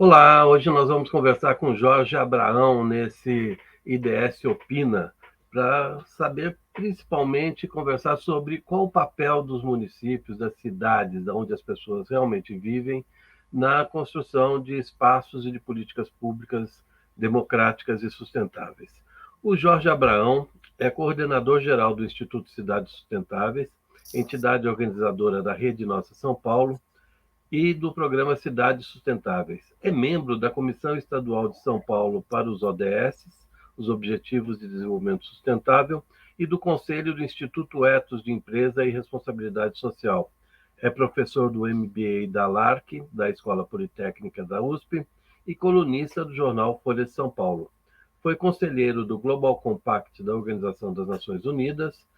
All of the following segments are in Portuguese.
Olá, hoje nós vamos conversar com Jorge Abraão nesse IDS Opina, para saber principalmente conversar sobre qual o papel dos municípios, das cidades, onde as pessoas realmente vivem, na construção de espaços e de políticas públicas democráticas e sustentáveis. O Jorge Abraão é coordenador geral do Instituto Cidades Sustentáveis, entidade organizadora da Rede Nossa São Paulo, e do programa Cidades Sustentáveis. É membro da Comissão Estadual de São Paulo para os ODS, os Objetivos de Desenvolvimento Sustentável, e do Conselho do Instituto Etos de Empresa e Responsabilidade Social. É professor do MBA da LARC, da Escola Politécnica da USP, e colunista do jornal Folha de São Paulo. Foi conselheiro do Global Compact da Organização das Nações Unidas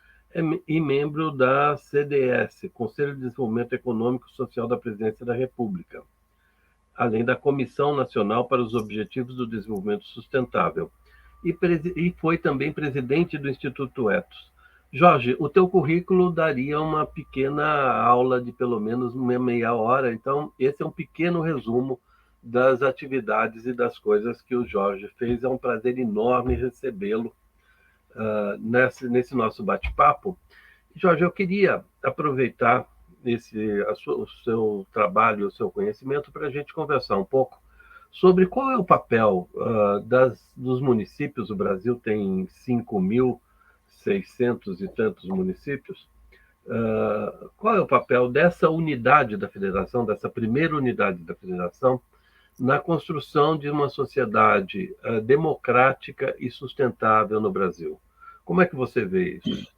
e membro da CDS, Conselho de Desenvolvimento Econômico e Social da Presidência da República, além da Comissão Nacional para os Objetivos do Desenvolvimento Sustentável. E foi também presidente do Instituto Etos. Jorge, o teu currículo daria uma pequena aula de pelo menos uma meia hora, então esse é um pequeno resumo das atividades e das coisas que o Jorge fez. É um prazer enorme recebê-lo nesse nosso bate-papo. Jorge, eu queria aproveitar o seu trabalho, o seu conhecimento, para a gente conversar um pouco sobre qual é o papel dos municípios. O Brasil tem 5.600 e tantos municípios. Qual é o papel dessa unidade da federação, dessa primeira unidade da federação, na construção de uma sociedade democrática e sustentável no Brasil? Como é que você vê isso?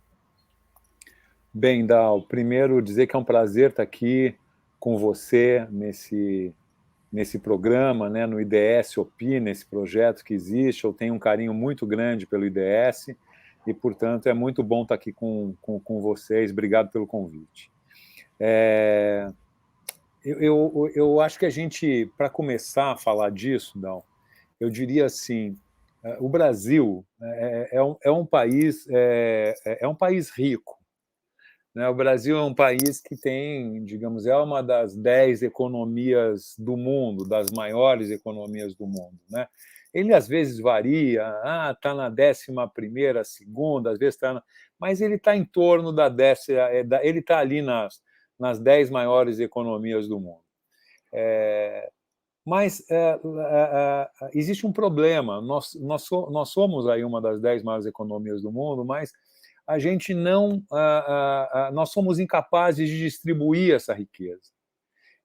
Bem, Dal, primeiro dizer que é um prazer estar aqui com você nesse programa, né, no IDS Opina, esse projeto que existe. Eu tenho um carinho muito grande pelo IDS e, portanto, é muito bom estar aqui com vocês. Obrigado pelo convite. Eu acho que a gente, para começar a falar disso, Dal, eu diria assim, o Brasil é um país rico, né? O Brasil é um país que tem, digamos, é uma das 10 economias do mundo, das maiores economias do mundo, né? Ele às vezes varia, está na 11ª, segunda, às vezes está, mas ele está em torno da 10ª, ele está ali nas 10 maiores economias do mundo. Mas existe um problema. Nós somos aí uma das 10 maiores economias do mundo, mas a gente não, nós somos incapazes de distribuir essa riqueza.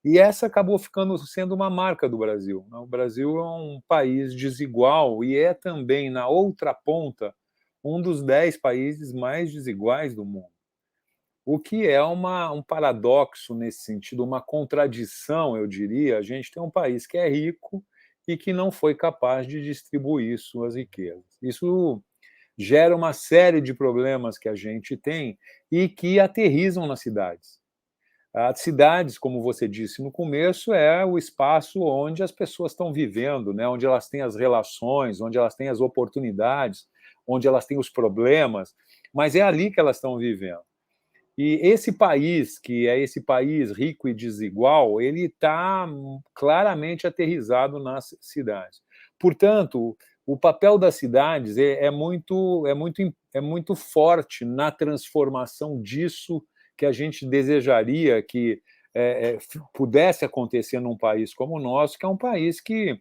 E essa acabou sendo uma marca do Brasil. O Brasil é um país desigual e é também, na outra ponta, um dos 10 países mais desiguais do mundo. O que é um paradoxo nesse sentido, uma contradição, eu diria. A gente tem um país que é rico e que não foi capaz de distribuir suas riquezas. Isso gera uma série de problemas que a gente tem e que aterrissam nas cidades. As cidades, como você disse no começo, é o espaço onde as pessoas estão vivendo, né? Onde elas têm as relações, onde elas têm as oportunidades, onde elas têm os problemas, mas é ali que elas estão vivendo. E esse país, que é esse país rico e desigual, ele está claramente aterrissado nas cidades. Portanto, o papel das cidades é muito forte na transformação disso que a gente desejaria que pudesse acontecer num país como o nosso, que é um país que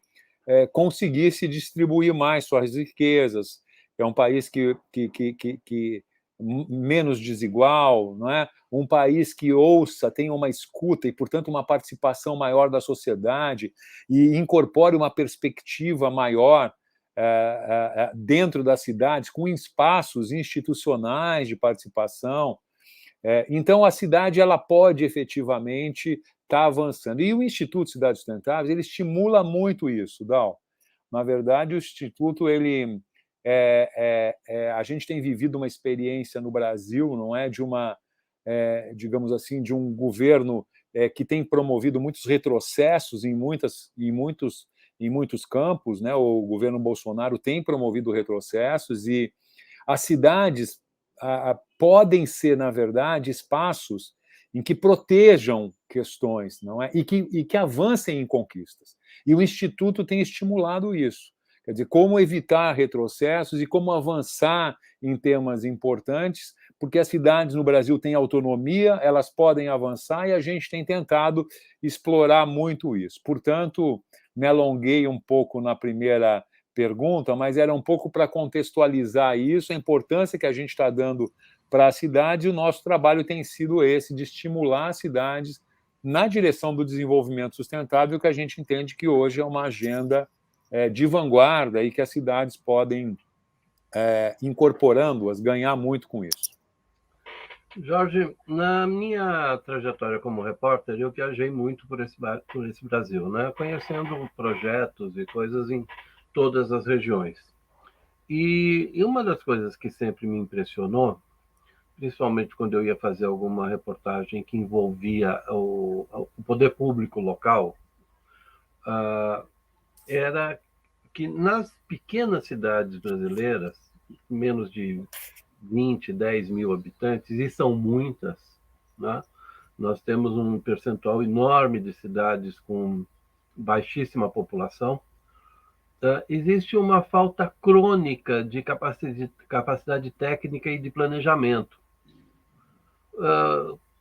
conseguisse distribuir mais suas riquezas, é um país que menos desigual, não é? Um país que ouça, tenha uma escuta e, portanto, uma participação maior da sociedade e incorpore uma perspectiva maior dentro das cidades, com espaços institucionais de participação. Então, a cidade ela pode efetivamente estar avançando. E o Instituto Cidades Sustentáveis ele estimula muito isso, Dal. Na verdade, o Instituto ele a gente tem vivido uma experiência no Brasil, não é, de digamos assim, de um governo que tem promovido muitos retrocessos em muitos campos, né? O governo Bolsonaro tem promovido retrocessos e as cidades podem ser, na verdade, espaços em que protejam questões, não é? E que avancem em conquistas. E o Instituto tem estimulado isso. Quer dizer, como evitar retrocessos e como avançar em temas importantes, porque as cidades no Brasil têm autonomia, elas podem avançar e a gente tem tentado explorar muito isso. Portanto, me alonguei um pouco na primeira pergunta, mas era um pouco para contextualizar isso, a importância que a gente está dando para a cidade, e o nosso trabalho tem sido esse, de estimular as cidades na direção do desenvolvimento sustentável, que a gente entende que hoje é uma agenda de vanguarda e que as cidades podem, incorporando-as, ganhar muito com isso. Jorge, na minha trajetória como repórter, eu viajei muito por esse Brasil, né? Conhecendo projetos e coisas em todas as regiões. E uma das coisas que sempre me impressionou, principalmente quando eu ia fazer alguma reportagem que envolvia o poder público local, era que nas pequenas cidades brasileiras, menos de 20, 10 mil habitantes, e são muitas, né? Nós temos um percentual enorme de cidades com baixíssima população. Existe uma falta crônica de capacidade técnica e de planejamento.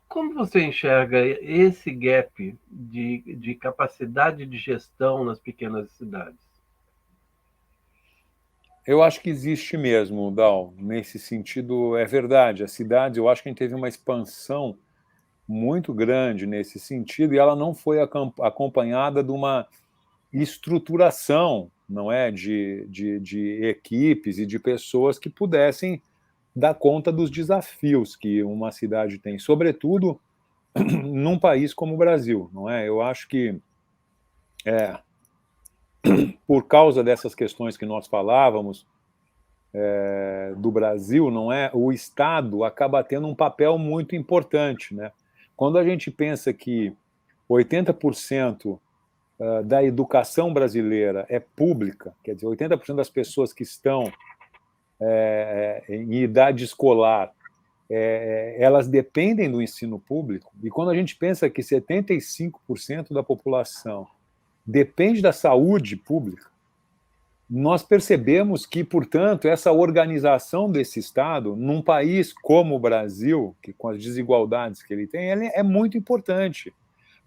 Como você enxerga esse gap de capacidade de gestão nas pequenas cidades? Eu acho que existe mesmo, Dal, nesse sentido, é verdade. A cidade, eu acho que a gente teve uma expansão muito grande nesse sentido e ela não foi acompanhada de uma estruturação, não é, de equipes e de pessoas que pudessem dar conta dos desafios que uma cidade tem, sobretudo num país como o Brasil, não é? Eu acho que por causa dessas questões que nós falávamos do Brasil, não é? O Estado acaba tendo um papel muito importante, né? Quando a gente pensa que 80% da educação brasileira é pública, quer dizer, 80% das pessoas que estão em idade escolar, elas dependem do ensino público, e quando a gente pensa que 75% da população depende da saúde pública, nós percebemos que, portanto, essa organização desse Estado, num país como o Brasil, que com as desigualdades que ele tem, é muito importante,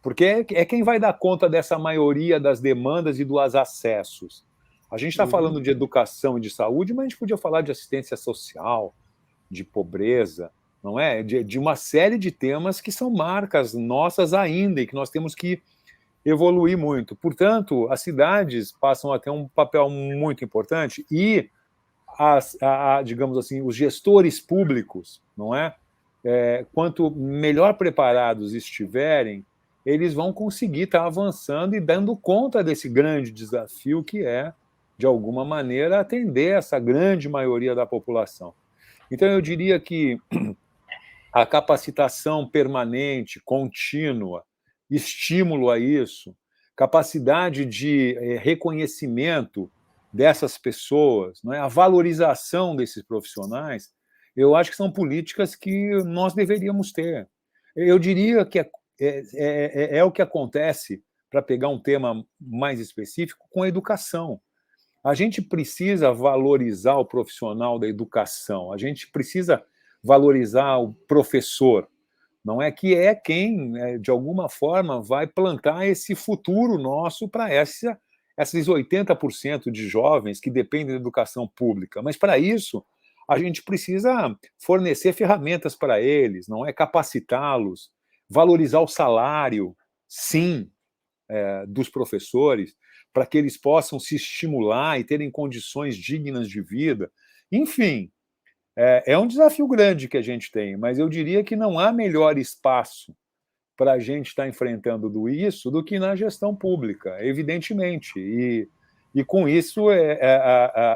porque é quem vai dar conta dessa maioria das demandas e dos acessos. A gente está falando de educação e de saúde, mas a gente podia falar de assistência social, de pobreza, não é? De uma série de temas que são marcas nossas ainda e que nós temos que evoluir muito. Portanto, as cidades passam a ter um papel muito importante e, digamos assim, os gestores públicos, não é? Quanto melhor preparados estiverem, eles vão conseguir estar avançando e dando conta desse grande desafio que é, de alguma maneira, atender essa grande maioria da população. Então, eu diria que a capacitação permanente, contínua, estímulo a isso, capacidade de reconhecimento dessas pessoas, não é? A valorização desses profissionais, eu acho que são políticas que nós deveríamos ter. Eu diria que é o que acontece, para pegar um tema mais específico, com a educação. A gente precisa valorizar o profissional da educação, a gente precisa valorizar o professor, não é, que é quem, de alguma forma, vai plantar esse futuro nosso para esses 80% de jovens que dependem da educação pública. Mas, para isso, a gente precisa fornecer ferramentas para eles, não é, capacitá-los, valorizar o salário, sim, dos professores, para que eles possam se estimular e terem condições dignas de vida. Enfim, é um desafio grande que a gente tem, mas eu diria que não há melhor espaço para a gente estar enfrentando isso do que na gestão pública, evidentemente. E com isso,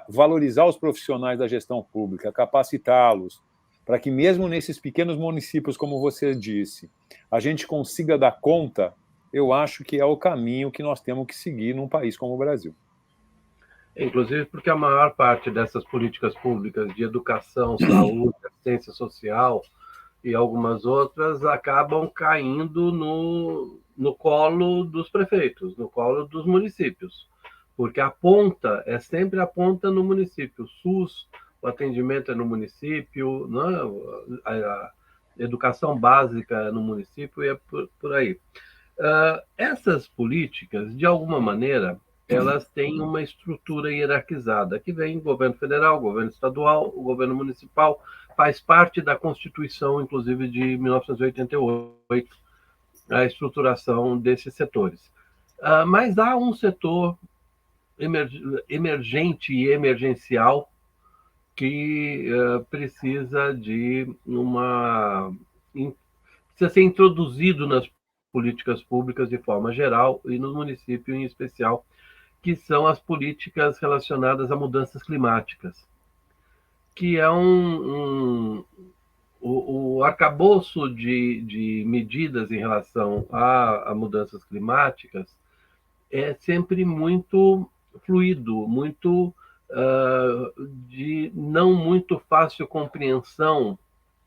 valorizar os profissionais da gestão pública, capacitá-los, para que mesmo nesses pequenos municípios, como você disse, a gente consiga dar conta, eu acho que é o caminho que nós temos que seguir num país como o Brasil. Inclusive porque a maior parte dessas políticas públicas de educação, saúde, assistência social, e algumas outras acabam caindo no colo dos prefeitos, no colo dos municípios, porque a ponta é sempre a ponta no município. O SUS, o atendimento é no município, né? A educação básica é no município e é por aí. Essas políticas, de alguma maneira, elas têm uma estrutura hierarquizada, que vem governo federal, governo estadual, o governo municipal, faz parte da Constituição, inclusive, de 1988, a estruturação desses setores. Mas há um setor emergente e emergencial que precisa de precisa ser introduzido nas políticas públicas de forma geral e no município em especial, que são as políticas relacionadas a mudanças climáticas, que é o arcabouço de medidas em relação a mudanças climáticas é sempre muito fluido, muito de não muito fácil compreensão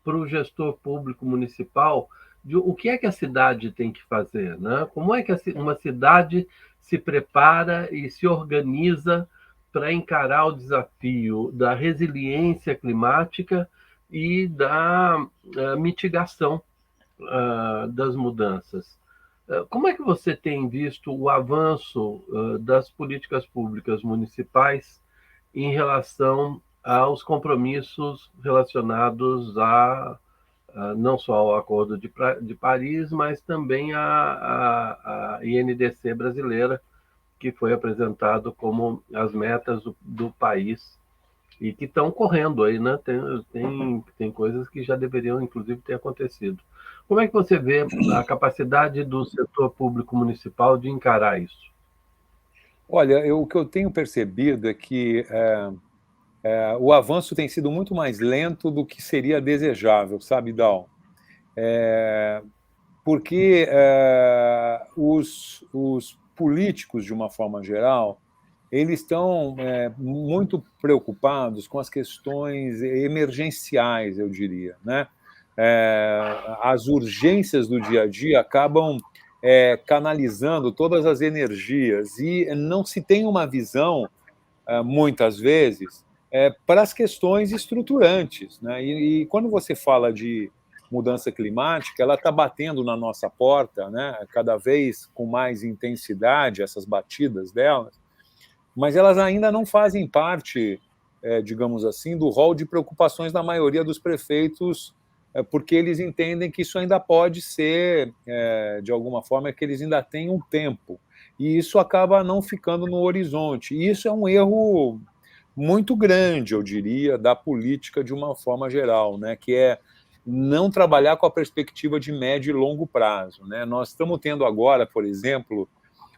para o gestor público municipal de o que é que a cidade tem que fazer, né? Como é que uma cidade se prepara e se organiza para encarar o desafio da resiliência climática e da mitigação das mudanças. Como é que você tem visto o avanço das políticas públicas municipais em relação aos compromissos relacionados não só ao Acordo de Paris, mas também a INDC brasileira, que foi apresentado como as metas do país e que estão correndo aí, né? Tem coisas que já deveriam, inclusive, ter acontecido. Como é que você vê a capacidade do setor público municipal de encarar isso? Olha, o que eu tenho percebido é que o avanço tem sido muito mais lento do que seria desejável, sabe, Dal? Porque os políticos, de uma forma geral, eles estão muito preocupados com as questões emergenciais, eu diria, né? As urgências do dia a dia acabam canalizando todas as energias e não se tem uma visão, muitas vezes, para as questões estruturantes, né? E quando você fala de mudança climática, ela está batendo na nossa porta, né? Cada vez com mais intensidade, essas batidas delas, mas elas ainda não fazem parte, digamos assim, do rol de preocupações da maioria dos prefeitos, porque eles entendem que isso ainda pode ser, de alguma forma, que eles ainda têm um tempo, e isso acaba não ficando no horizonte. E isso é um erro muito grande, eu diria, da política de uma forma geral, né? Que é não trabalhar com a perspectiva de médio e longo prazo, né? Nós estamos tendo agora, por exemplo,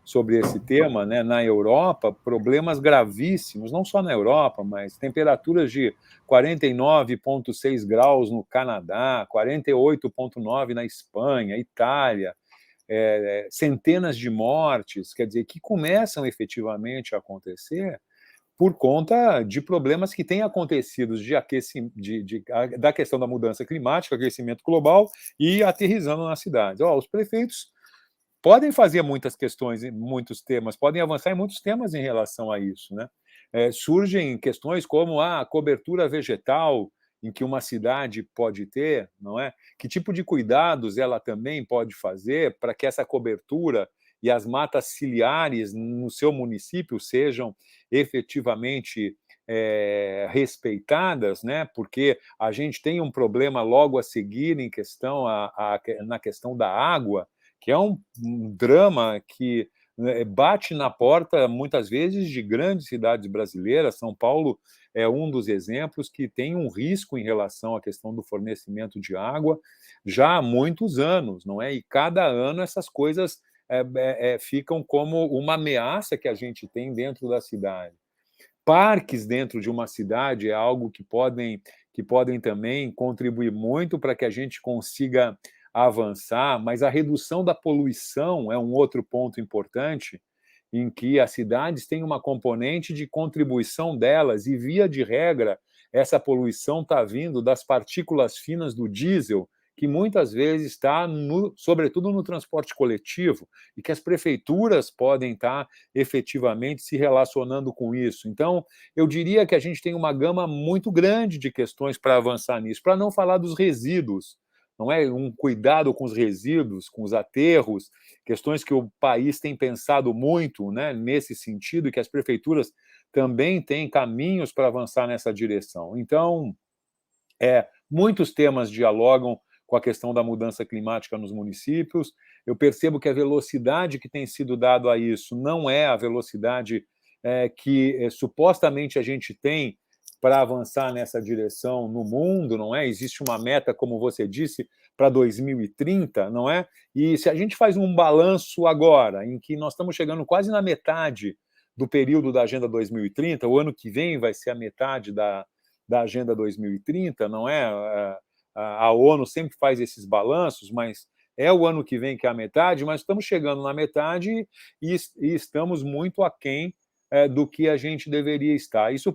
sobre esse tema, né, na Europa, problemas gravíssimos, não só na Europa, mas temperaturas de 49,6 graus no Canadá, 48,9 na Espanha, Itália, centenas de mortes, quer dizer, que começam efetivamente a acontecer por conta de problemas que têm acontecido da questão da mudança climática, aquecimento global, e aterrissando nas cidades. Os prefeitos podem fazer muitas questões, muitos temas, podem avançar em muitos temas em relação a isso, né? Surgem questões como a cobertura vegetal em que uma cidade pode ter, não é? Que tipo de cuidados ela também pode fazer para que essa cobertura e as matas ciliares no seu município sejam efetivamente respeitadas, né? Porque a gente tem um problema logo a seguir em questão na questão da água, que é um drama que bate na porta, muitas vezes, de grandes cidades brasileiras. São Paulo é um dos exemplos que tem um risco em relação à questão do fornecimento de água já há muitos anos, não é? E cada ano essas coisas ficam como uma ameaça que a gente tem dentro da cidade. Parques dentro de uma cidade é algo que podem também contribuir muito para que a gente consiga avançar, mas a redução da poluição é um outro ponto importante, em que as cidades têm uma componente de contribuição delas, e, via de regra, essa poluição está vindo das partículas finas do diesel, que muitas vezes está, sobretudo no transporte coletivo, e que as prefeituras podem estar efetivamente se relacionando com isso. Então, eu diria que a gente tem uma gama muito grande de questões para avançar nisso, para não falar dos resíduos, não é? Um cuidado com os resíduos, com os aterros, questões que o país tem pensado muito, né, nesse sentido, e que as prefeituras também têm caminhos para avançar nessa direção. Então, muitos temas dialogam com a questão da mudança climática nos municípios. Eu percebo que a velocidade que tem sido dada a isso não é a velocidade que supostamente a gente tem para avançar nessa direção no mundo, não é? Existe uma meta, como você disse, para 2030, não é? E se a gente faz um balanço agora, em que nós estamos chegando quase na metade do período da Agenda 2030, o ano que vem vai ser a metade da Agenda 2030, não é? A ONU sempre faz esses balanços, mas é o ano que vem que é a metade, mas estamos chegando na metade e estamos muito aquém do que a gente deveria estar. Isso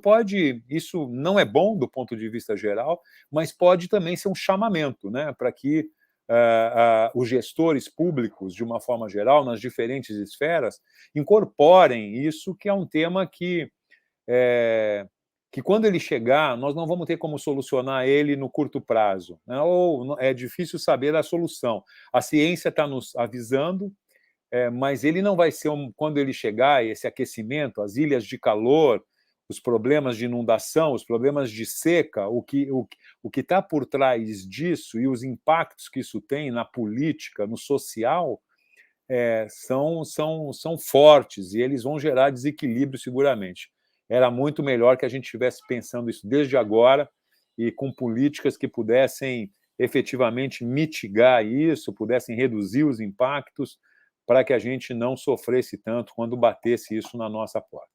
não é bom do ponto de vista geral, mas pode também ser um chamamento, né, para que os gestores públicos, de uma forma geral, nas diferentes esferas, incorporem isso, que é um tema que quando ele chegar, nós não vamos ter como solucionar ele no curto prazo, né? Ou é difícil saber a solução. A ciência está nos avisando, mas ele não vai ser, quando ele chegar, esse aquecimento, as ilhas de calor, os problemas de inundação, os problemas de seca, o que está por trás disso e os impactos que isso tem na política, no social, são fortes e eles vão gerar desequilíbrio seguramente. Era muito melhor que a gente estivesse pensando isso desde agora e com políticas que pudessem efetivamente mitigar isso, pudessem reduzir os impactos para que a gente não sofresse tanto quando batesse isso na nossa porta.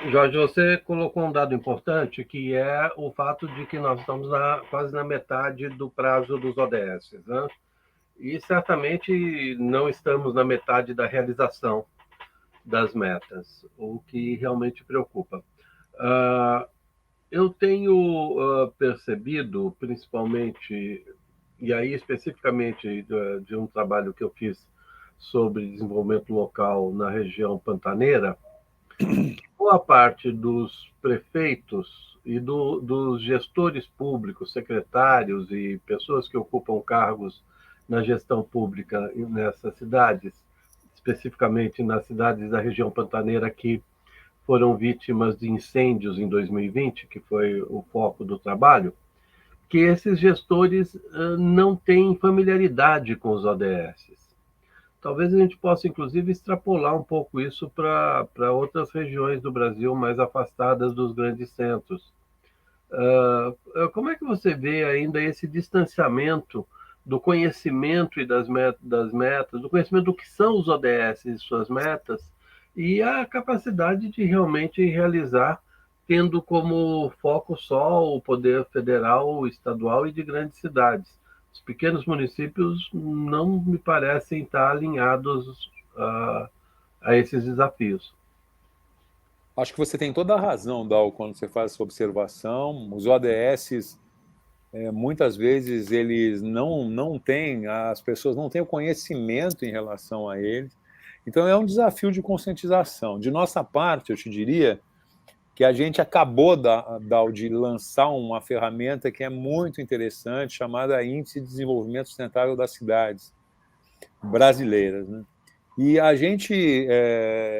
Jorge, você colocou um dado importante, que é o fato de que nós estamos quase na metade do prazo dos ODS, né? E certamente não estamos na metade da realização das metas, o que realmente preocupa. Eu tenho percebido, principalmente, e aí especificamente de um trabalho que eu fiz sobre desenvolvimento local na região pantaneira, boa parte dos prefeitos e dos gestores públicos, secretários e pessoas que ocupam cargos na gestão pública nessas cidades, especificamente nas cidades da região pantaneira que foram vítimas de incêndios em 2020, que foi o foco do trabalho, que esses gestores não têm familiaridade com os ODS. Talvez a gente possa, inclusive, extrapolar um pouco isso para outras regiões do Brasil mais afastadas dos grandes centros. Como é que você vê ainda esse distanciamento do conhecimento e das metas, do conhecimento do que são os ODS e suas metas, e a capacidade de realmente realizar, tendo como foco só o poder federal, estadual e de grandes cidades? Os pequenos municípios não me parecem estar alinhados a esses desafios. Acho que você tem toda a razão, Dal, quando você faz essa observação. Os ODS, muitas vezes, eles não têm, as pessoas não têm o conhecimento em relação a eles. Então, é um desafio de conscientização. De nossa parte, eu te diria que a gente acabou, Dal, de lançar uma ferramenta que é muito interessante, chamada Índice de Desenvolvimento Sustentável das Cidades Brasileiras, né? E a gente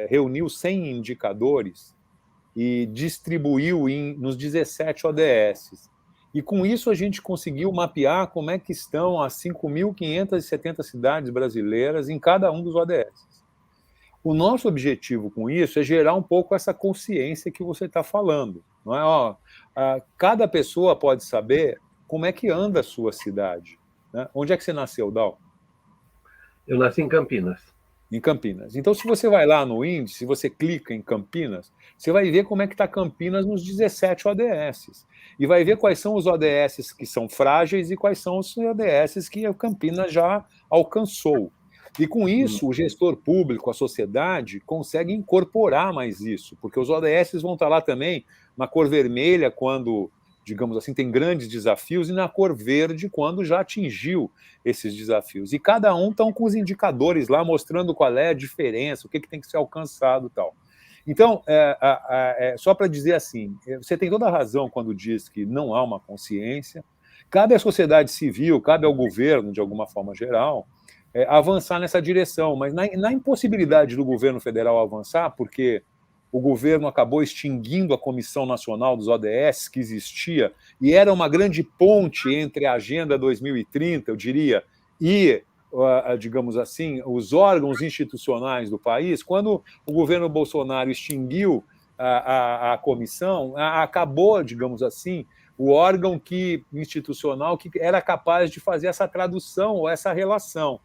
reuniu 100 indicadores e distribuiu nos 17 ODS. E com isso a gente conseguiu mapear como é que estão as 5.570 cidades brasileiras em cada um dos ODS. O nosso objetivo com isso é gerar um pouco essa consciência que você está falando. Não é? Cada pessoa pode saber como é que anda a sua cidade, né? Onde é que você nasceu, Dal? Eu nasci em Campinas. Em Campinas. Então, se você vai lá no índice, você clica em Campinas, você vai ver como é que está Campinas nos 17 ODS. E vai ver quais são os ODS que são frágeis e quais são os ODS que a Campinas já alcançou. E com isso, o gestor público, a sociedade, consegue incorporar mais isso, porque os ODS vão estar lá também na cor vermelha quando digamos assim, tem grandes desafios, e na cor verde, quando já atingiu esses desafios. E cada um estão com os indicadores lá, mostrando qual é a diferença, o que tem que ser alcançado e tal. Então, só para dizer assim, você tem toda a razão quando diz que não há uma consciência, cabe à sociedade civil, cabe ao governo, de alguma forma geral, avançar nessa direção, mas na impossibilidade do governo federal avançar, porque o governo acabou extinguindo a Comissão Nacional dos ODS, que existia, e era uma grande ponte entre a Agenda 2030, eu diria, e, digamos assim, os órgãos institucionais do país. Quando o governo Bolsonaro extinguiu a comissão, acabou, digamos assim, o órgão institucional que era capaz de fazer essa tradução ou essa relação.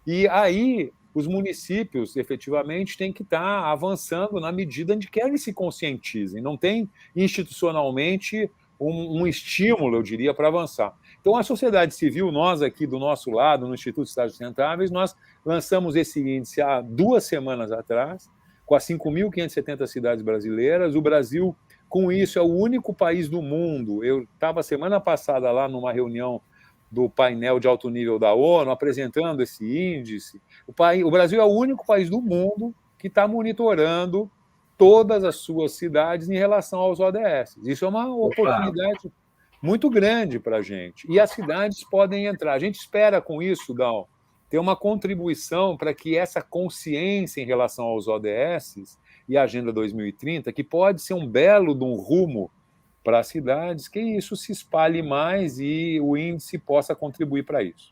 E aí os municípios, efetivamente, têm que estar avançando na medida em que eles se conscientizem. Não tem institucionalmente um estímulo, eu diria, para avançar. Então, a sociedade civil, nós aqui do nosso lado, no Instituto de Cidades Sustentáveis, nós lançamos esse índice há 2 semanas atrás, com as 5.570 cidades brasileiras. O Brasil, com isso, é o único país do mundo. Eu estava semana passada lá numa reunião do painel de alto nível da ONU, apresentando esse índice. O Brasil é o único país do mundo que está monitorando todas as suas cidades em relação aos ODS. Isso é uma oportunidade muito grande para a gente. E as cidades podem entrar. A gente espera, com isso, Dal, ter uma contribuição para que essa consciência em relação aos ODS e a Agenda 2030, que pode ser um belo de um rumo para as cidades, que isso se espalhe mais e o índice possa contribuir para isso.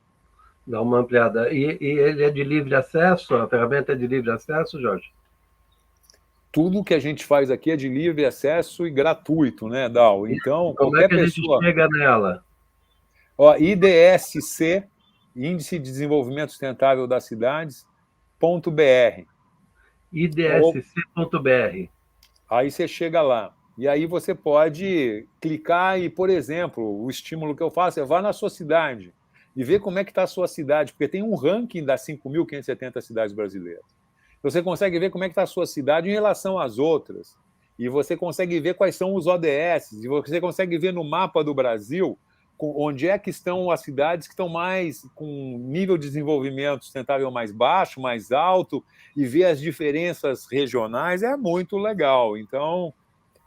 Dá uma ampliada. E ele é de livre acesso? A ferramenta é de livre acesso, Jorge? Tudo que a gente faz aqui é de livre acesso e gratuito, né, Dal? Então, como qualquer é que a gente chega nela? IDSC, Índice de Desenvolvimento Sustentável das Cidades.br. IDSC.br. Aí você chega lá. E aí você pode clicar e, por exemplo, o estímulo que eu faço é vá na sua cidade e ver como é que está a sua cidade, porque tem um ranking das 5.570 cidades brasileiras. Você consegue ver como é que está a sua cidade em relação às outras. E você consegue ver quais são os ODS. E você consegue ver no mapa do Brasil onde é que estão as cidades que estão mais com nível de desenvolvimento sustentável mais baixo, mais alto, e ver as diferenças regionais. É muito legal. Então,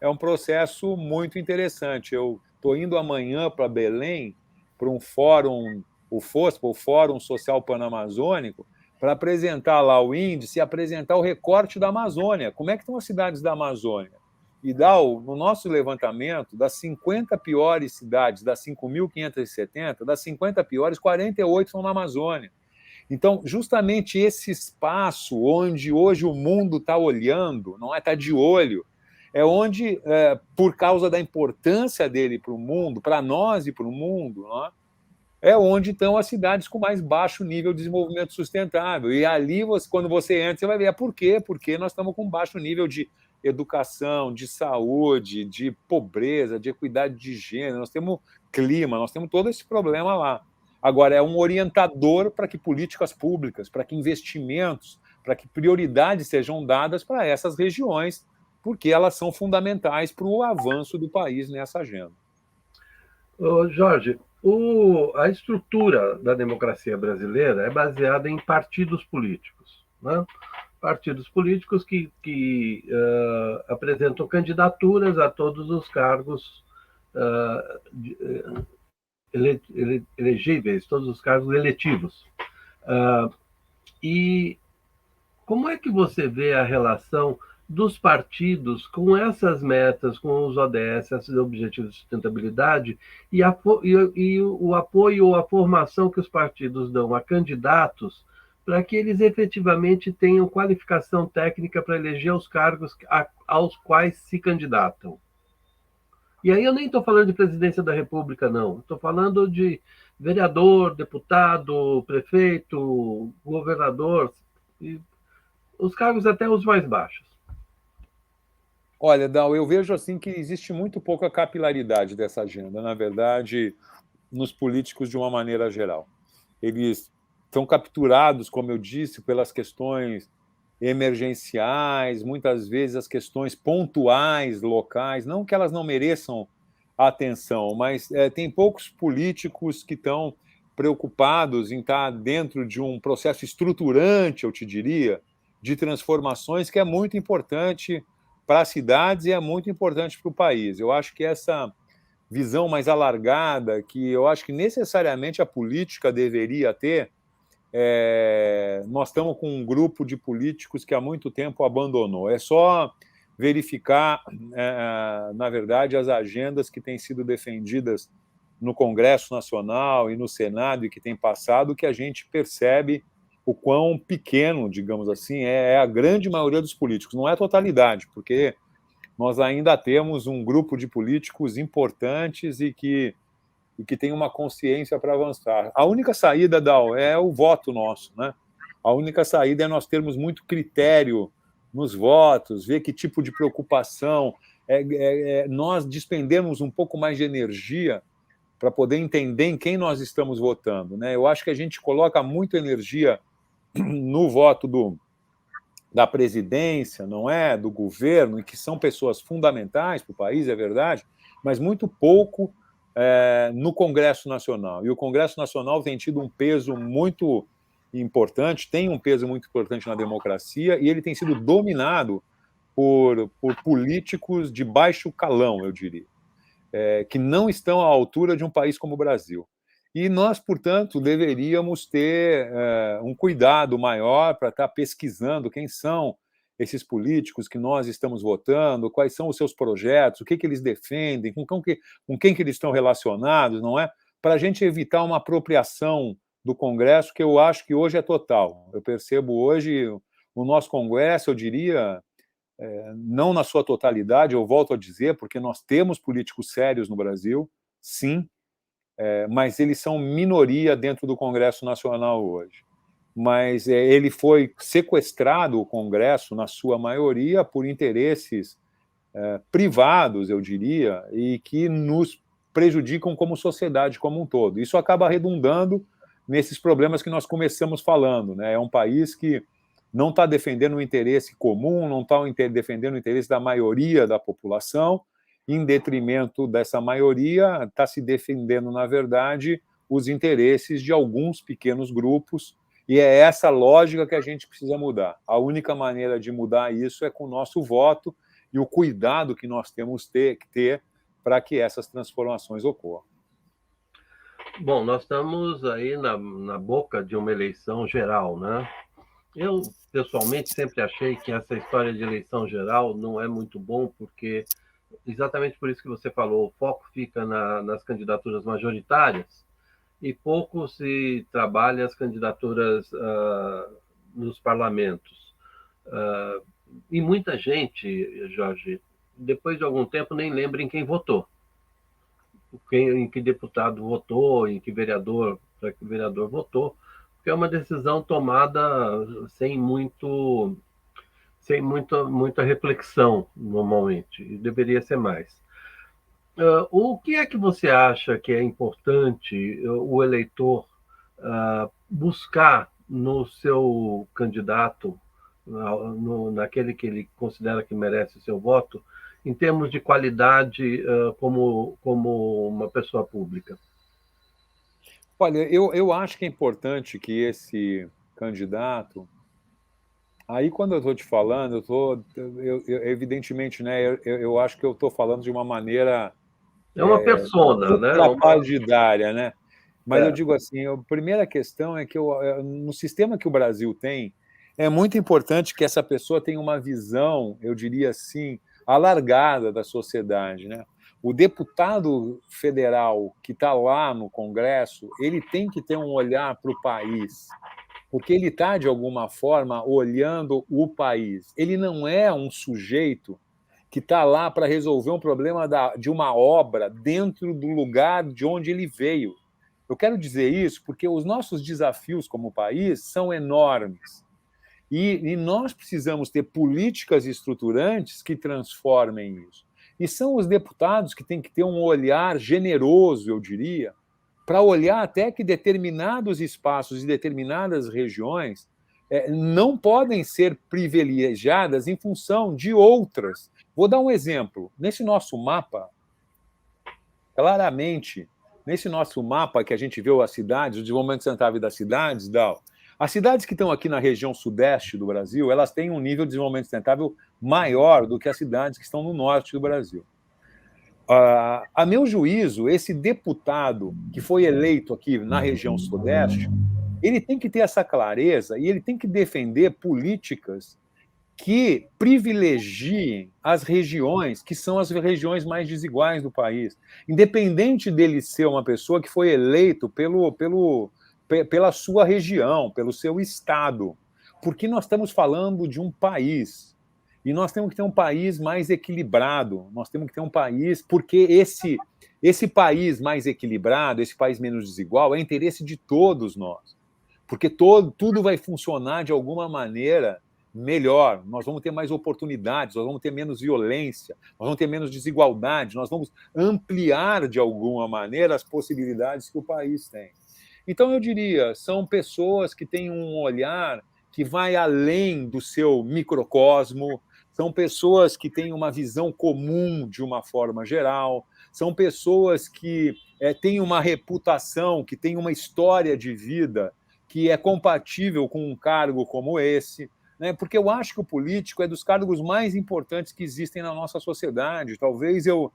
é um processo muito interessante. Eu estou indo amanhã para Belém, para um fórum, o FOSPA, o Fórum Social Panamazônico, para apresentar lá o índice e apresentar o recorte da Amazônia. Como é que estão as cidades da Amazônia? E no nosso levantamento, das 50 piores cidades, das 5.570, das 50 piores, 48 são na Amazônia. Então, justamente esse espaço onde hoje o mundo está olhando, não é? Está de olho, é onde, por causa da importância dele para o mundo, para nós e para o mundo, é onde estão as cidades com mais baixo nível de desenvolvimento sustentável. E ali, quando você entra, você vai ver por quê? Porque nós estamos com baixo nível de educação, de saúde, de pobreza, de equidade de gênero, nós temos clima, nós temos todo esse problema lá. Agora, é um orientador para que políticas públicas, para que investimentos, para que prioridades sejam dadas para essas regiões, porque elas são fundamentais para o avanço do país nessa agenda. Jorge, a estrutura da democracia brasileira é baseada em partidos políticos, né? Partidos políticos que apresentam candidaturas a todos os cargos elegíveis, todos os cargos eletivos. E como é que você vê a relação dos partidos com essas metas, com os ODS, esses objetivos de sustentabilidade, e o apoio ou a formação que os partidos dão a candidatos para que eles efetivamente tenham qualificação técnica para eleger os cargos aos quais se candidatam? E aí eu nem estou falando de presidência da República, não. Estou falando de vereador, deputado, prefeito, governador, os cargos até os mais baixos. Olha, Dal, eu vejo assim que existe muito pouca capilaridade dessa agenda, na verdade, nos políticos de uma maneira geral. Eles estão capturados, como eu disse, pelas questões emergenciais, muitas vezes as questões pontuais, locais, não que elas não mereçam a atenção, mas tem poucos políticos que estão preocupados em estar dentro de um processo estruturante, eu te diria, de transformações que é muito importante para as cidades e é muito importante para o país. Eu acho que essa visão mais alargada, que eu acho que necessariamente a política deveria ter, nós estamos com um grupo de políticos que há muito tempo abandonou. É só verificar, na verdade, as agendas que têm sido defendidas no Congresso Nacional e no Senado e que têm passado, que a gente percebe o quão pequeno, digamos assim, é a grande maioria dos políticos. Não é a totalidade, porque nós ainda temos um grupo de políticos importantes e que tem uma consciência para avançar. A única saída, Dal, é o voto nosso, né? A única saída é nós termos muito critério nos votos, ver que tipo de preocupação, nós despendemos um pouco mais de energia para poder entender em quem nós estamos votando, né? Eu acho que a gente coloca muita energia no voto da presidência, não é, do governo, e que são pessoas fundamentais para o país, é verdade, mas muito pouco no Congresso Nacional. E o Congresso Nacional tem tido um peso muito importante, tem um peso muito importante na democracia, e ele tem sido dominado por políticos de baixo calão, eu diria, que não estão à altura de um país como o Brasil. E nós, portanto, deveríamos ter um cuidado maior para estar pesquisando quem são esses políticos que nós estamos votando, quais são os seus projetos, o que eles defendem, com quem que eles estão relacionados, não é? Para a gente evitar uma apropriação do Congresso, que eu acho que hoje é total. Eu percebo hoje o nosso Congresso, eu diria, não na sua totalidade, eu volto a dizer, porque nós temos políticos sérios no Brasil, sim, mas eles são minoria dentro do Congresso Nacional hoje. Mas ele foi sequestrado, o Congresso, na sua maioria, por interesses privados, eu diria, e que nos prejudicam como sociedade como um todo. Isso acaba redundando nesses problemas que nós começamos falando, né? É um país que não está defendendo o interesse comum, não está defendendo o interesse da maioria da população, em detrimento dessa maioria, está se defendendo, na verdade, os interesses de alguns pequenos grupos, e é essa lógica que a gente precisa mudar. A única maneira de mudar isso é com o nosso voto e o cuidado que nós temos que ter para que essas transformações ocorram. Bom, nós estamos aí na boca de uma eleição geral, né? Eu, pessoalmente, sempre achei que essa história de eleição geral não é muito bom, porque exatamente por isso que você falou, o foco fica nas candidaturas majoritárias e pouco se trabalha as candidaturas nos parlamentos. E muita gente, Jorge, depois de algum tempo nem lembra em quem votou, em que deputado votou, em que vereador, para que vereador votou, porque é uma decisão tomada sem muita reflexão, normalmente, e deveria ser mais. O que é que você acha que é importante o eleitor buscar no seu candidato, naquele que ele considera que merece o seu voto, em termos de qualidade como uma pessoa pública? Olha, eu acho que é importante que esse candidato. Aí, quando eu estou te falando, evidentemente, né, eu acho que eu estou falando de uma maneira É uma persona, né? ultrapartidária, né? Mas eu É, digo assim, a primeira questão é que no sistema que o Brasil tem, é muito importante que essa pessoa tenha uma visão, eu diria assim, alargada da sociedade, né? O deputado federal que está lá no Congresso, ele tem que ter um olhar para o país, porque ele está, de alguma forma, olhando o país. Ele não é um sujeito que está lá para resolver um problema de uma obra dentro do lugar de onde ele veio. Eu quero dizer isso porque os nossos desafios como país são enormes. E nós precisamos ter políticas estruturantes que transformem isso. E são os deputados que têm que ter um olhar generoso, eu diria, para olhar até que determinados espaços e determinadas regiões não podem ser privilegiadas em função de outras. Vou dar um exemplo. Nesse nosso mapa, claramente, nesse nosso mapa que a gente vê as cidades, o desenvolvimento sustentável das cidades, Dal, as cidades que estão aqui na região sudeste do Brasil, elas têm um nível de desenvolvimento sustentável maior do que as cidades que estão no norte do Brasil. A meu juízo, esse deputado que foi eleito aqui na região sudeste, ele tem que ter essa clareza e ele tem que defender políticas que privilegiem as regiões que são as regiões mais desiguais do país, independente dele ser uma pessoa que foi eleito pela sua região, pelo seu estado, porque nós estamos falando de um país, e nós temos que ter um país mais equilibrado, nós temos que ter um país, porque esse país mais equilibrado, esse país menos desigual, é interesse de todos nós, porque tudo vai funcionar de alguma maneira melhor, nós vamos ter mais oportunidades, nós vamos ter menos violência, nós vamos ter menos desigualdade, nós vamos ampliar de alguma maneira as possibilidades que o país tem. Então, eu diria, são pessoas que têm um olhar que vai além do seu microcosmo, são pessoas que têm uma visão comum de uma forma geral, são pessoas que têm uma reputação, que têm uma história de vida que é compatível com um cargo como esse, né? Porque eu acho que o político é dos cargos mais importantes que existem na nossa sociedade. Talvez eu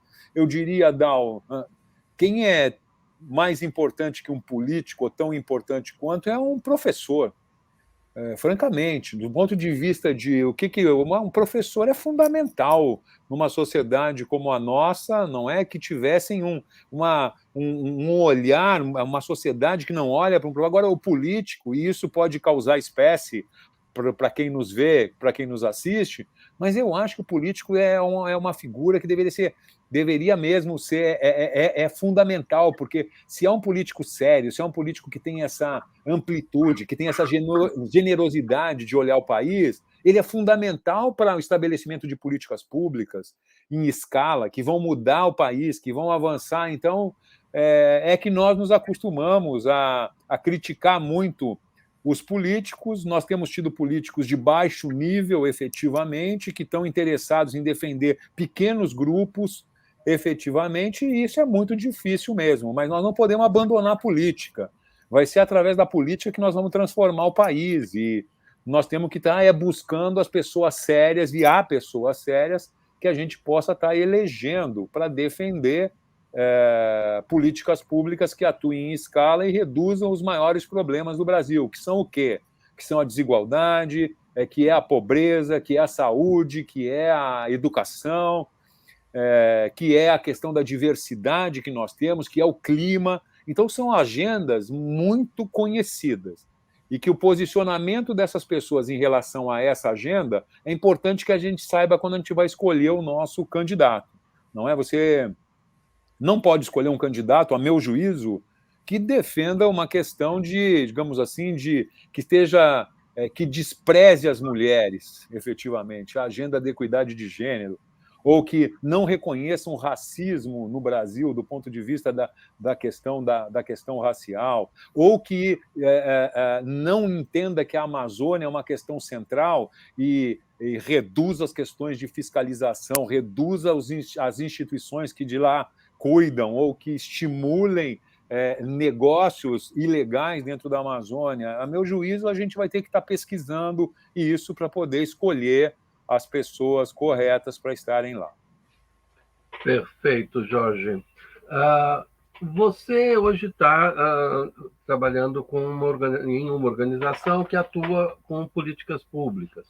diria, Dal, quem é mais importante que um político, ou tão importante quanto, é um professor. Francamente, do ponto de vista de um professor é fundamental numa sociedade como a nossa, não é que tivessem um olhar, uma sociedade que não olha para um problema. Agora, o político, e isso pode causar espécie para quem nos vê, para quem nos assiste, mas eu acho que o político é uma figura que deveria mesmo ser fundamental, porque se é um político sério, se é um político que tem essa amplitude, que tem essa generosidade de olhar o país, ele é fundamental para o estabelecimento de políticas públicas em escala, que vão mudar o país, que vão avançar. Então, é que nós nos acostumamos a criticar muito os políticos. Nós temos tido políticos de baixo nível, efetivamente, que estão interessados em defender pequenos grupos, efetivamente, e isso é muito difícil mesmo, mas nós não podemos abandonar a política. Vai ser através da política que nós vamos transformar o país, e nós temos que estar buscando as pessoas sérias, e há pessoas sérias que a gente possa estar elegendo para defender políticas públicas que atuem em escala e reduzam os maiores problemas do Brasil, que são o quê? Que são a desigualdade, que é a pobreza, que é a saúde, que é a educação, que é a questão da diversidade que nós temos, que é o clima. Então, são agendas muito conhecidas e que o posicionamento dessas pessoas em relação a essa agenda é importante que a gente saiba quando a gente vai escolher o nosso candidato. Não é? Você não pode escolher um candidato, a meu juízo, que defenda uma questão de, digamos assim, que esteja, que despreze as mulheres, efetivamente, a agenda da equidade de gênero, ou que não reconheçam o racismo no Brasil do ponto de vista da questão racial, ou que não entenda que a Amazônia é uma questão central e reduza as questões de fiscalização, reduza as instituições que de lá cuidam ou que estimulem negócios ilegais dentro da Amazônia. A meu juízo, a gente vai ter que estar pesquisando isso para poder escolher as pessoas corretas para estarem lá. Perfeito, Jorge. Você hoje está trabalhando em uma organização que atua com políticas públicas.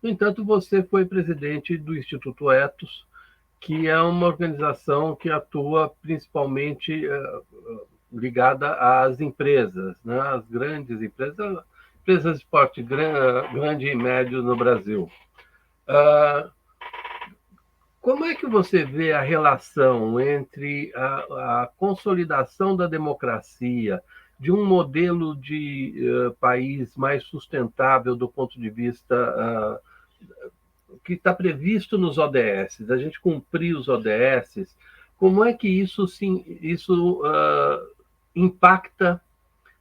No entanto, você foi presidente do Instituto Ethos, que é uma organização que atua principalmente ligada às empresas, né? Às grandes empresas, empresas de porte grande e médio no Brasil. Como é que você vê a relação entre a consolidação da democracia, de um modelo de país mais sustentável do ponto de vista que está previsto nos ODS, a gente cumprir os ODS, como é que isso impacta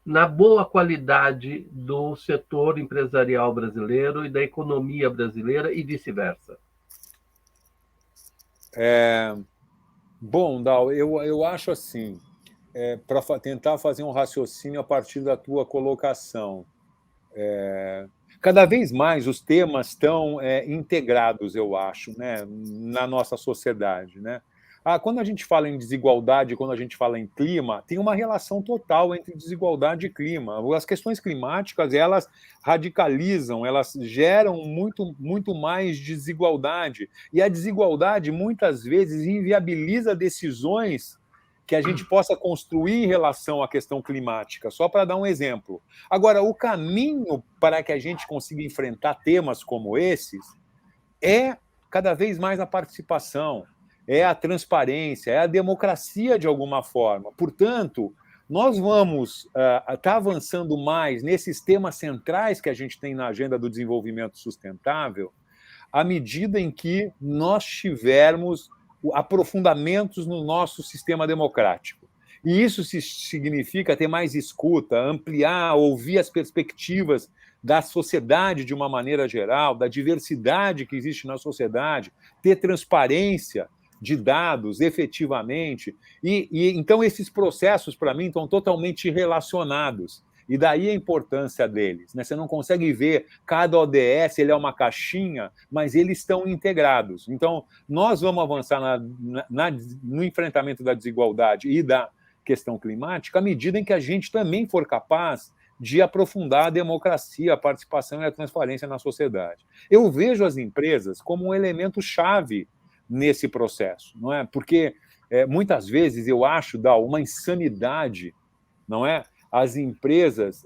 na boa qualidade do setor empresarial brasileiro e da economia brasileira e vice-versa? Bom, Dal, eu acho assim, para tentar fazer um raciocínio a partir da tua colocação. Cada vez mais os temas estão integrados, eu acho, né, na nossa sociedade. Né? Quando a gente fala em desigualdade, quando a gente fala em clima, tem uma relação total entre desigualdade e clima. As questões climáticas, elas radicalizam, elas geram muito, muito mais desigualdade. E a desigualdade, muitas vezes, inviabiliza decisões que a gente possa construir em relação à questão climática. Só para dar um exemplo. Agora, o caminho para que a gente consiga enfrentar temas como esses é cada vez mais a participação, é a transparência, é a democracia de alguma forma. Portanto, nós vamos estar avançando mais nesses temas centrais que a gente tem na agenda do desenvolvimento sustentável, à medida em que nós tivermos aprofundamentos no nosso sistema democrático. E isso significa ter mais escuta, ampliar, ouvir as perspectivas da sociedade de uma maneira geral, da diversidade que existe na sociedade, ter transparência de dados efetivamente. E então esses processos, para mim, estão totalmente relacionados. E daí a importância deles. Né? Você não consegue ver cada ODS, ele é uma caixinha, mas eles estão integrados. Então, nós vamos avançar no enfrentamento da desigualdade e da questão climática à medida em que a gente também for capaz de aprofundar a democracia, a participação e a transparência na sociedade. Eu vejo as empresas como um elemento chave nesse processo, não é? Porque muitas vezes eu acho dá uma insanidade, não é? As empresas,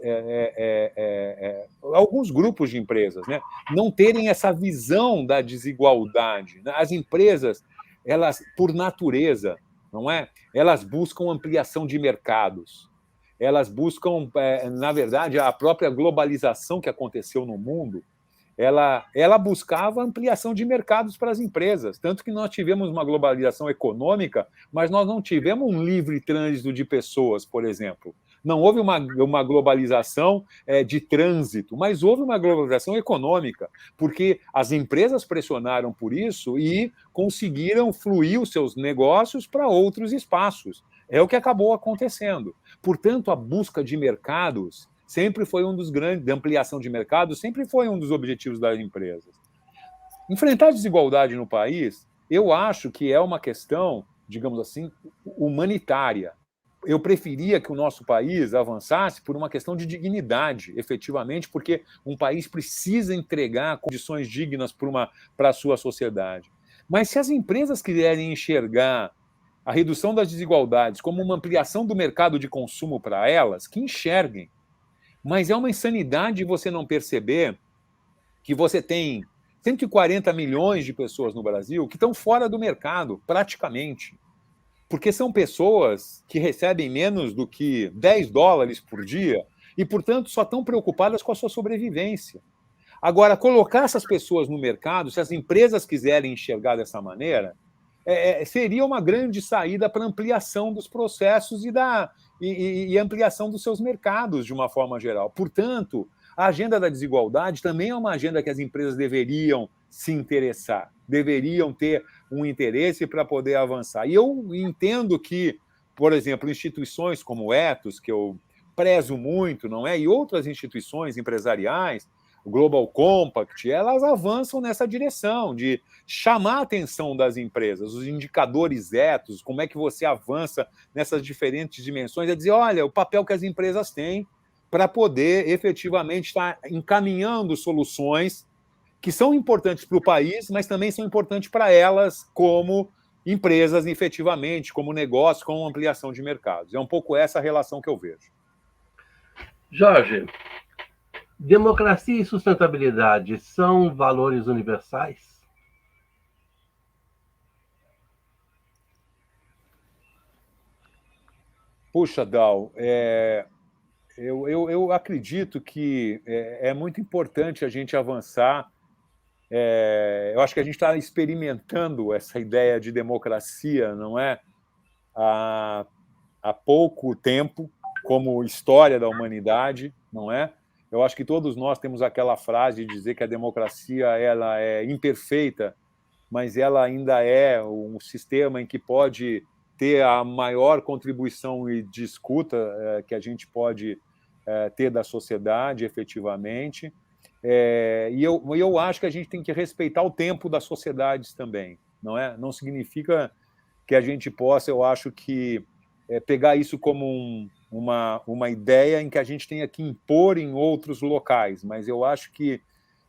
alguns grupos de empresas, né, não terem essa visão da desigualdade. Né? As empresas, elas, por natureza, não é? Elas buscam ampliação de mercados. Elas buscam, na verdade, a própria globalização que aconteceu no mundo, ela buscava ampliação de mercados para as empresas. Tanto que nós tivemos uma globalização econômica, mas nós não tivemos um livre trânsito de pessoas, por exemplo. Não houve uma globalização de trânsito, mas houve uma globalização econômica, porque as empresas pressionaram por isso e conseguiram fluir os seus negócios para outros espaços. É o que acabou acontecendo. Portanto, a busca de mercados sempre foi um dos grandes, de ampliação de mercado, sempre foi um dos objetivos das empresas. Enfrentar a desigualdade no país, eu acho que é uma questão, digamos assim, humanitária. Eu preferia que o nosso país avançasse por uma questão de dignidade, efetivamente, porque um país precisa entregar condições dignas para a sua sociedade. Mas se as empresas quiserem enxergar a redução das desigualdades como uma ampliação do mercado de consumo para elas, que enxerguem. Mas é uma insanidade você não perceber que você tem 140 milhões de pessoas no Brasil que estão fora do mercado, praticamente. Porque são pessoas que recebem menos do que $10 por dia e, portanto, só estão preocupadas com a sua sobrevivência. Agora, colocar essas pessoas no mercado, se as empresas quiserem enxergar dessa maneira, seria uma grande saída para ampliação dos processos e ampliação dos seus mercados, de uma forma geral. Portanto, a agenda da desigualdade também é uma agenda que as empresas deveriam se interessar, deveriam ter um interesse para poder avançar. E eu entendo que, por exemplo, instituições como o Ethos, que eu prezo muito, não é? E outras instituições empresariais, o Global Compact, elas avançam nessa direção de chamar a atenção das empresas, os indicadores éticos, como é que você avança nessas diferentes dimensões, é dizer, olha, o papel que as empresas têm para poder efetivamente estar encaminhando soluções que são importantes para o país, mas também são importantes para elas como empresas, efetivamente, como negócio, como ampliação de mercados. É um pouco essa a relação que eu vejo. Jorge, democracia e sustentabilidade são valores universais? Puxa, Dal, eu acredito que é muito importante a gente avançar. Eu acho que a gente está experimentando essa ideia de democracia, não é? Há pouco tempo, como história da humanidade, não é? Eu acho que todos nós temos aquela frase de dizer que a democracia ela é imperfeita mas ela ainda é um sistema em que pode ter a maior contribuição e de escuta que a gente pode ter da sociedade, efetivamente. E eu acho que a gente tem que respeitar o tempo das sociedades também, não é? Não significa que a gente possa, eu acho que, pegar isso como uma ideia em que a gente tenha que impor em outros locais, mas eu acho que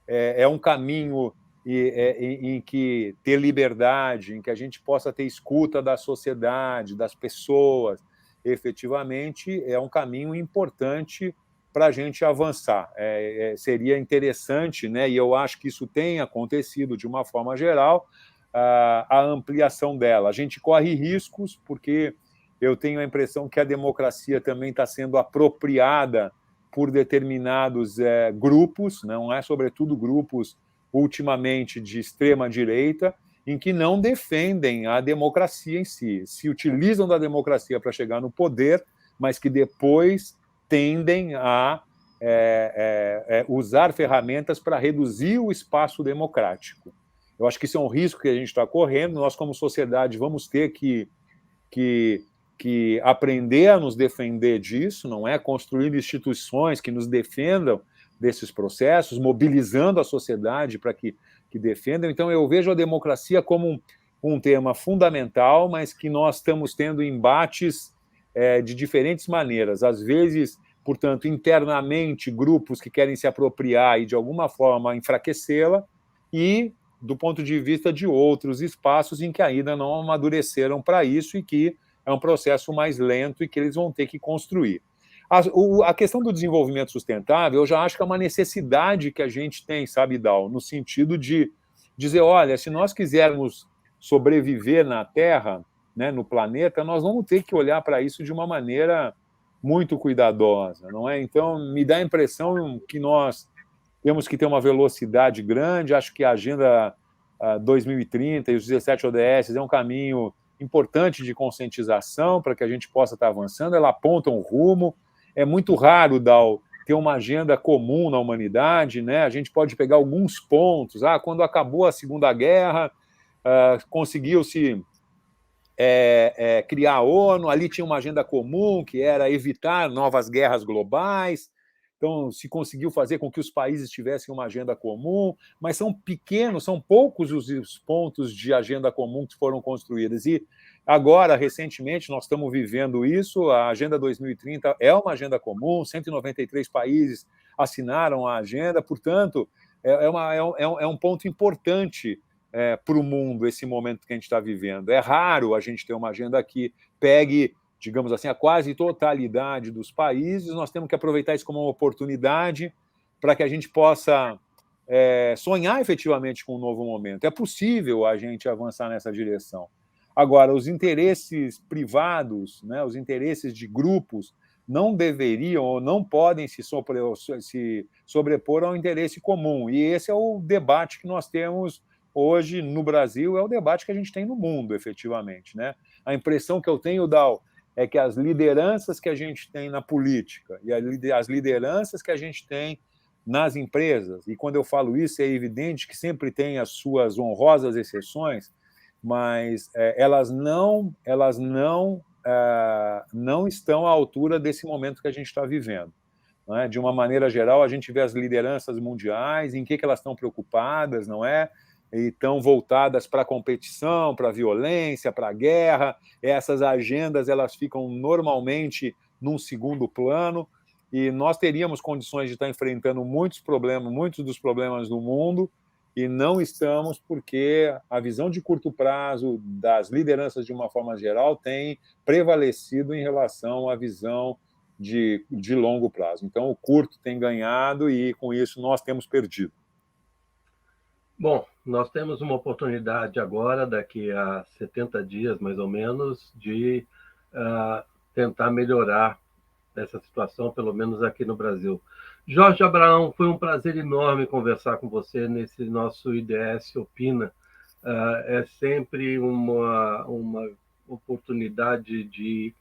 é um caminho em que ter liberdade, em que a gente possa ter escuta da sociedade, das pessoas, efetivamente, é um caminho importante para a gente avançar. Seria interessante, né, e eu acho que isso tem acontecido de uma forma geral, a ampliação dela. A gente corre riscos, porque eu tenho a impressão que a democracia também está sendo apropriada por determinados grupos, não é, sobretudo grupos ultimamente de extrema direita, em que não defendem a democracia em si, se utilizam da democracia para chegar no poder, mas que depois tendem a usar ferramentas para reduzir o espaço democrático. Eu acho que isso é um risco que a gente está correndo. Nós, como sociedade, vamos ter que aprender a nos defender disso, não é? Construindo instituições que nos defendam desses processos, mobilizando a sociedade para que defendam. Então, eu vejo a democracia como um tema fundamental, mas que nós estamos tendo embates de diferentes maneiras. Às vezes, portanto, internamente, grupos que querem se apropriar e, de alguma forma, enfraquecê-la, e do ponto de vista de outros espaços em que ainda não amadureceram para isso e que é um processo mais lento e que eles vão ter que construir. A questão do desenvolvimento sustentável, eu já acho que é uma necessidade que a gente tem, sabe, Dal, no sentido de dizer, olha, se nós quisermos sobreviver na Terra, né, no planeta, nós vamos ter que olhar para isso de uma maneira muito cuidadosa, não é? Então, me dá a impressão que nós temos que ter uma velocidade grande. Acho que a Agenda 2030 e os 17 ODS é um caminho importante de conscientização para que a gente possa estar avançando. Ela aponta um rumo. É muito raro, Dal, ter uma agenda comum na humanidade, né? A gente pode pegar alguns pontos. Quando acabou a Segunda Guerra, conseguiu-se criar a ONU, ali tinha uma agenda comum, que era evitar novas guerras globais. Então, se conseguiu fazer com que os países tivessem uma agenda comum, mas são pequenos, são poucos os pontos de agenda comum que foram construídos. E agora, recentemente, nós estamos vivendo isso. A Agenda 2030 é uma agenda comum, 193 países assinaram a agenda, portanto, é um ponto importante para o mundo esse momento que a gente está vivendo. É raro a gente ter uma agenda que pegue, digamos assim, a quase totalidade dos países. Nós temos que aproveitar isso como uma oportunidade para que a gente possa sonhar efetivamente com um novo momento. É possível a gente avançar nessa direção. Agora, os interesses privados, né, os interesses de grupos, não deveriam ou não podem se sobrepor ao interesse comum. E esse é o debate que nós temos hoje no Brasil, é o debate que a gente tem no mundo, efetivamente, né? A impressão que eu tenho, Dal, é que as lideranças que a gente tem na política e as lideranças que a gente tem nas empresas, e quando eu falo isso, é evidente que sempre tem as suas honrosas exceções, mas elas não estão à altura desse momento que a gente está vivendo. Não é? De uma maneira geral, a gente vê as lideranças mundiais, em que elas estão preocupadas, não é? E estão voltadas para a competição, para a violência, para a guerra. Essas agendas elas ficam normalmente num segundo plano, e nós teríamos condições de estar enfrentando muitos dos problemas do mundo, e não estamos, porque a visão de curto prazo das lideranças, de uma forma geral, tem prevalecido em relação à visão de longo prazo. Então, o curto tem ganhado e, com isso, nós temos perdido. Bom, nós temos uma oportunidade agora, daqui a 70 dias, mais ou menos, de tentar melhorar essa situação, pelo menos aqui no Brasil. Jorge Abraão, foi um prazer enorme conversar com você nesse nosso IDS Opina. É sempre uma oportunidade de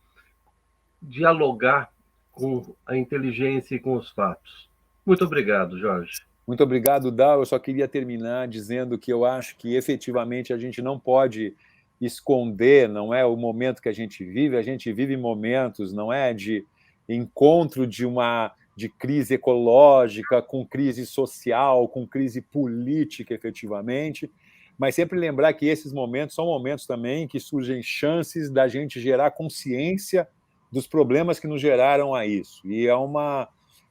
dialogar com a inteligência e com os fatos. Muito obrigado, Jorge. Muito obrigado, Dal. Eu só queria terminar dizendo que eu acho que efetivamente a gente não pode esconder, não é o momento que a gente vive momentos, não é, de encontro de crise ecológica, com crise social, com crise política, efetivamente, mas sempre lembrar que esses momentos são momentos também que surgem chances da gente gerar consciência dos problemas que nos geraram a isso. E é uma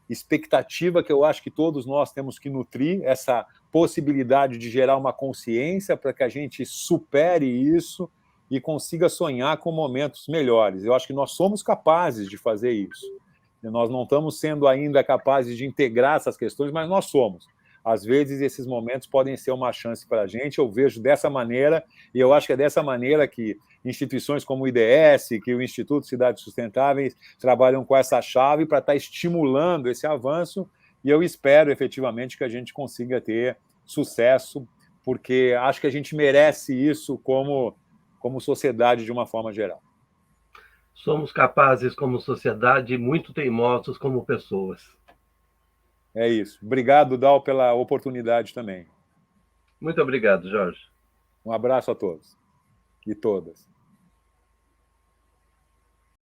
expectativa que eu acho que todos nós temos que nutrir, essa possibilidade de gerar uma consciência para que a gente supere isso e consiga sonhar com momentos melhores. Eu acho que nós somos capazes de fazer isso. Nós não estamos sendo ainda capazes de integrar essas questões, mas nós somos. Às vezes, esses momentos podem ser uma chance para a gente, eu vejo dessa maneira, e eu acho que é dessa maneira que instituições como o IDS, que o Instituto Cidades Sustentáveis trabalham com essa chave para estar estimulando esse avanço, e eu espero efetivamente que a gente consiga ter sucesso, porque acho que a gente merece isso como sociedade de uma forma geral. Somos capazes como sociedade e muito teimosos como pessoas. É isso. Obrigado, Dal, pela oportunidade também. Muito obrigado, Jorge. Um abraço a todos e todas.